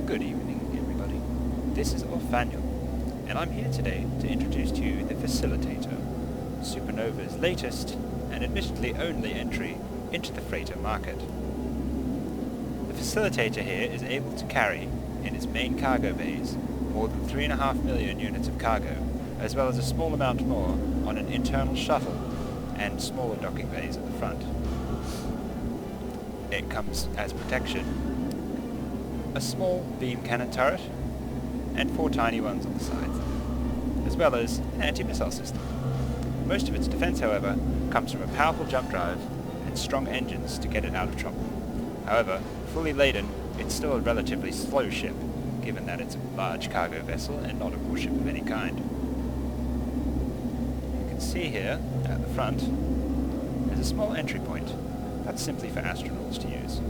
Good evening, everybody. This is Orfaniel, and I'm here today to introduce to you the Facilitator, Supernova's latest, and admittedly only entry into the freighter market. The Facilitator here is able to carry, in its main cargo bays, more than 3.5 million units of cargo, as well as a small amount more on an internal shuttle and smaller docking bays at the front. It comes as protection a small beam cannon turret and 4 tiny ones on the sides, as well as an anti-missile system. Most of its defense, however, comes from a powerful jump drive and strong engines to get it out of trouble. However, fully laden, it's still a relatively slow ship, given that it's a large cargo vessel and not a warship of any kind. You can see here, at the front, there's a small entry point. That's simply for astronauts to use.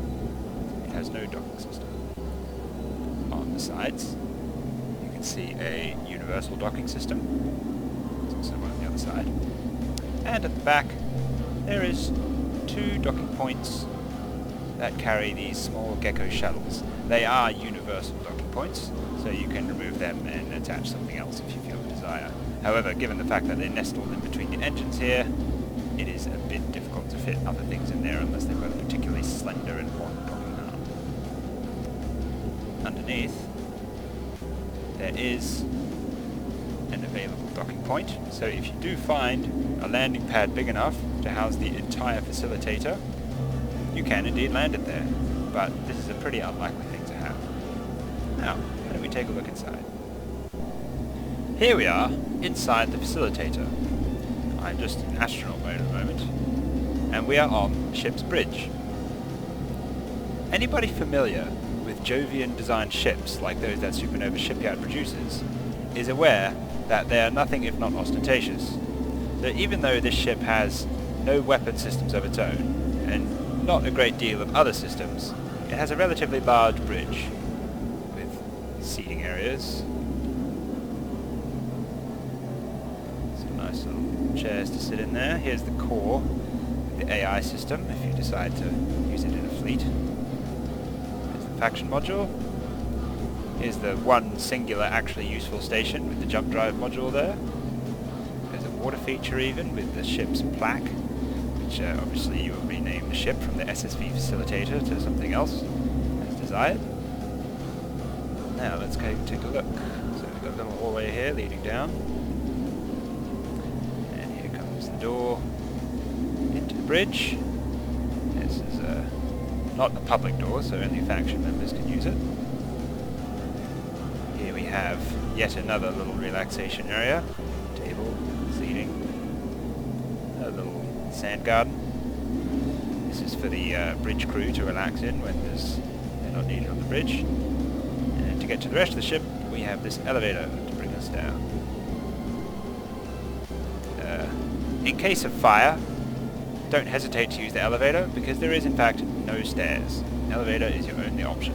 It has no docking system. On the sides, you can see a universal docking system. There's also one on the other side. And at the back, there is 2 docking points that carry these small Gecko shuttles. They are universal docking points, so you can remove them and attach something else if you feel the desire. However, given the fact that they're nestled in between the engines here, it is a bit difficult to fit other things in there unless they've got a particularly slender and long docking arm. Underneath, there is an available docking point, so if you do find a landing pad big enough to house the entire Facilitator, you can indeed land it there, but this is a pretty unlikely thing to have. Now, why don't we take a look inside? Here we are, inside the Facilitator. I'm just in astronaut mode at the moment, and we are on the ship's bridge. Anybody familiar with Jovian-designed ships like those that Supernova Shipyard produces is aware that they are nothing if not ostentatious. So even though this ship has no weapon systems of its own, and not a great deal of other systems, it has a relatively large bridge with seating areas, some nice little chairs to sit in there. Here's the core, the AI system, if you decide to use it in a fleet. There's the faction module. Here's the one singular actually useful station with the jump drive module there. There's a water feature even with the ship's plaque, which obviously you will rename the ship from the SSV Facilitator to something else as desired. Now let's go take a look. So we've got a little hallway here leading down. And here comes the door into the bridge. This is not a public door, so only faction members can use it. Here we have yet another little relaxation area. Table, seating, a little sand garden. This is for the bridge crew to relax in when they're not needed on the bridge. And to get to the rest of the ship, we have this elevator to bring us down. In case of fire, don't hesitate to use the elevator, because there is in fact no stairs. The elevator is your only option.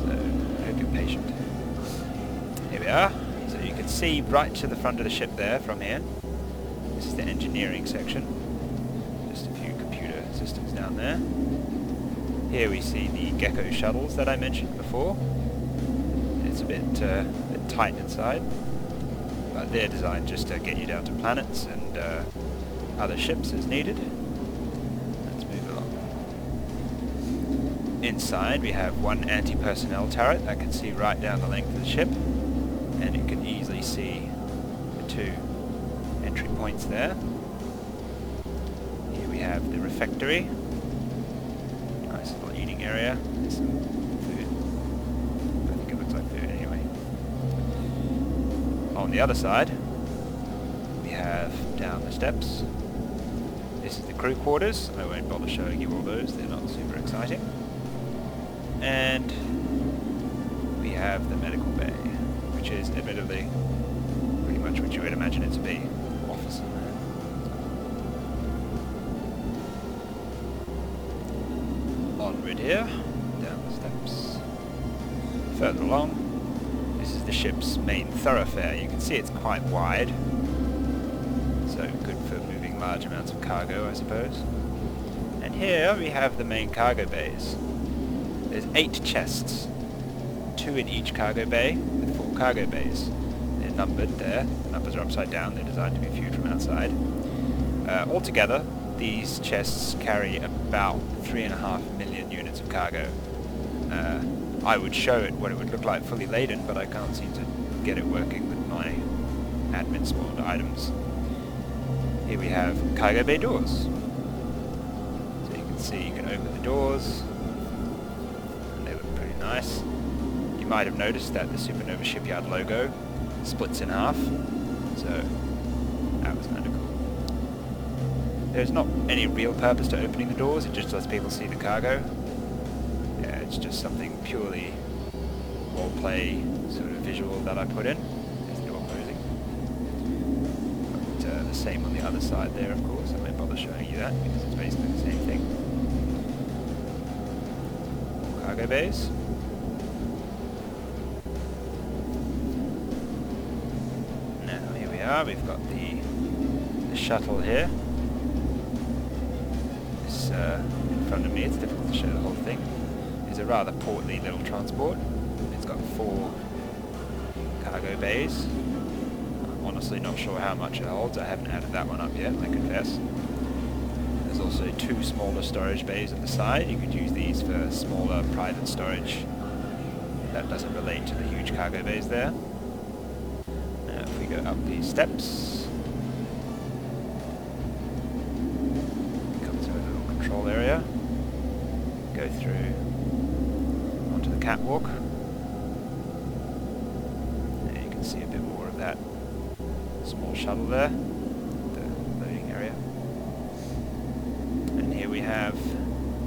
So, I hope you're patient. Here we are. So you can see right to the front of the ship there from here. This is the engineering section. Just a few computer systems down there. Here we see the Gecko shuttles that I mentioned before. It's a bit tight inside, but they're designed just to get you down to planets and other ships as needed. Let's move along. Inside we have one anti-personnel turret that can see right down the length of the ship, and it can easily see the 2 entry points there. Here we have the refectory. Nice little eating area. There's some food. I think it looks like food anyway. On the other side, we have down the steps. This is the crew quarters. I won't bother showing you all those, they're not super exciting. And we have the medical bay, which is admittedly pretty much what you would imagine it to be. Office in there. Onward here, down the steps. Further along, this is the ship's main thoroughfare. You can see it's quite wide, so good for moving large amounts of cargo, I suppose. And here we have the main cargo bays. There's 8 chests 2 in each cargo bay, with 4 cargo bays. They're numbered there. The numbers are upside down. They're designed to be viewed from outside. Altogether, these chests carry about 3.5 million units of cargo. I would show it what it would look like fully laden, but I can't seem to get it working with my admin spawned items. Here we have cargo bay doors. So you can see you can open the doors, and they look pretty nice. You might have noticed that the Supernova Shipyard logo splits in half, so that was kind of cool. There's not any real purpose to opening the doors, it just lets people see the cargo. Yeah, it's just something purely roleplay sort of visual that I put in. There's the door closing. But the same on the other side there, of course. I won't bother showing you that because it's basically the same thing. More cargo bays. Now here we are. We've got the shuttle here. This in front of me. It's difficult to show the whole thing. It's a rather portly little transport. It's got 4 cargo bays. I'm honestly not sure how much it holds. I haven't added that one up yet, I confess. There's also 2 smaller storage bays at the side. You could use these for smaller private storage. That doesn't relate to the huge cargo bays there. Now if we go up these steps, come to a little control area. Go through onto the catwalk. There you can see a bit more of that small shuttle there, the loading area. And here we have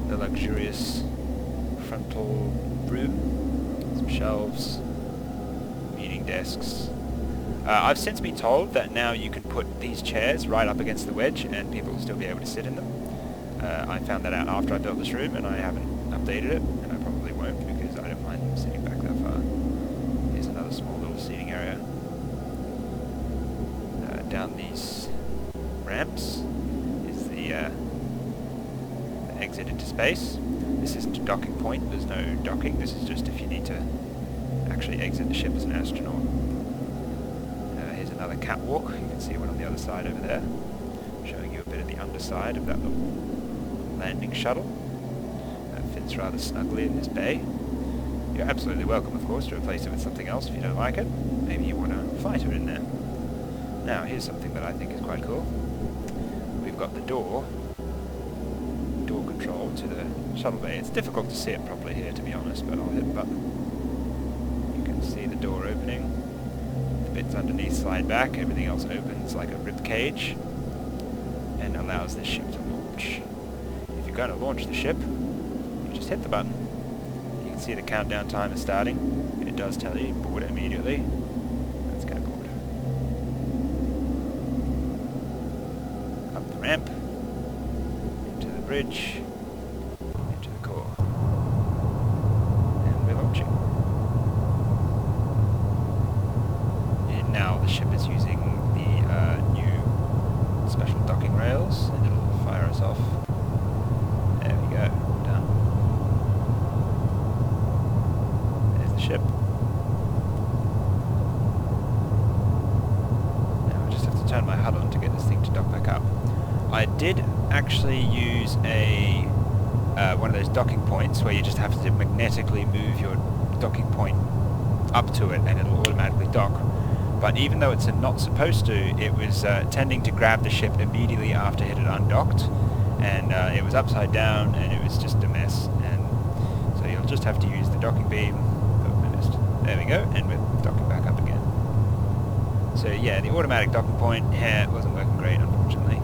the luxurious frontal room, some shelves, meeting desks. I've since been told that now you can put these chairs right up against the wedge and people will still be able to sit in them. I found that out after I built this room and I haven't updated it, and I probably won't because I don't mind sitting back that far. Here's another small little seating area. Down these ramps is the exit into space. This isn't a docking point, there's no docking, this is just if you need to actually exit the ship as an astronaut. Here's another catwalk, you can see one on the other side over there, showing you a bit of the underside of that little landing shuttle. That fits rather snugly in this bay. You're absolutely welcome, of course, to replace it with something else if you don't like it. Maybe you want a fighter in there. Now, here's something that I think is quite cool. We've got the door control to the shuttle bay. It's difficult to see it properly here, to be honest, but I'll hit the button. You can see the door opening. The bits underneath slide back. Everything else opens like a rib cage and allows the ship to launch. If you're going to launch the ship, you just hit the button. You can see the countdown timer starting, and it does tell you board immediately. Let's go board. Up the ramp, into the bridge, into the core, and we're launching. And now the ship is using the new special docking rails, and it'll fire us off. There we go, done. There's the ship. Now I just have to turn my HUD on to get this thing to dock back up. I did actually use a one of those docking points where you just have to magnetically move your docking point up to it and it'll automatically dock. But even though it's not supposed to, it was tending to grab the ship immediately after it had undocked, and it was upside down and it was just a mess. And so you'll just have to use the docking beam. Oh, I missed. There we go, and we're docking back up again. So yeah, the automatic docking point here wasn't working great, unfortunately.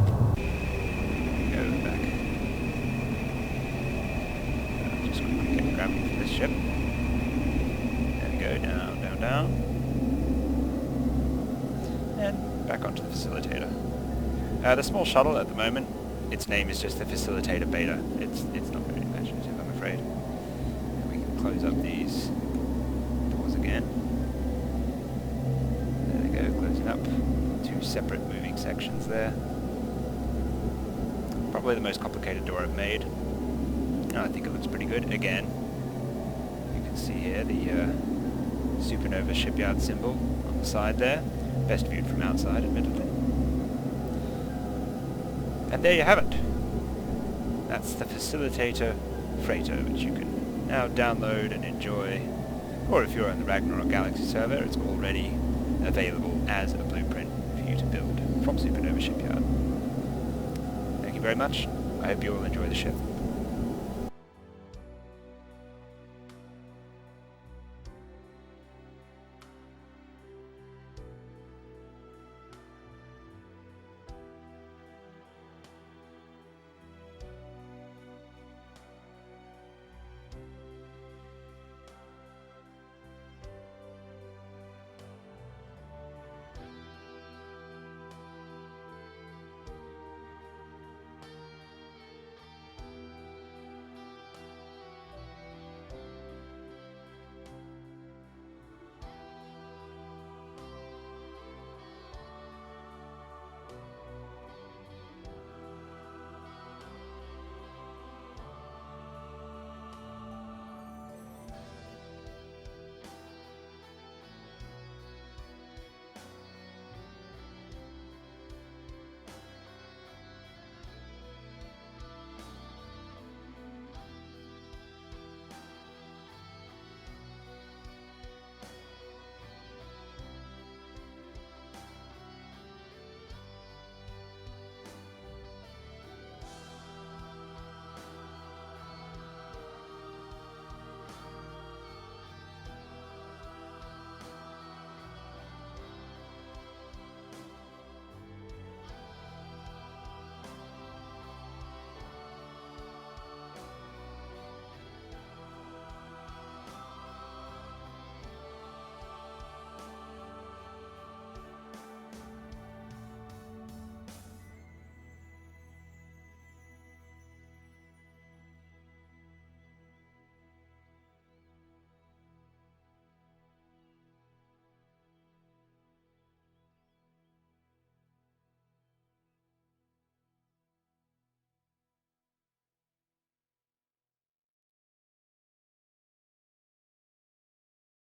Just quickly get grabbing for this ship. There we go, down, down, down. And back onto the Facilitator. The small shuttle at the moment, its name is just the Facilitator Beta. It's not very imaginative, I'm afraid. And we can close up these doors again. There we go, closing up. 2 separate moving sections there. Probably the most complicated door I've made. And I think it looks pretty good. Again, you can see here the Supernova Shipyard symbol on the side there. Best viewed from outside, admittedly. And there you have it. That's the Facilitator Freighter, which you can now download and enjoy. Or if you're on the Ragnarok Galaxy server, it's already available as a blueprint for you to build from Supernova Shipyard. Thank you very much. I hope you all enjoy the ship.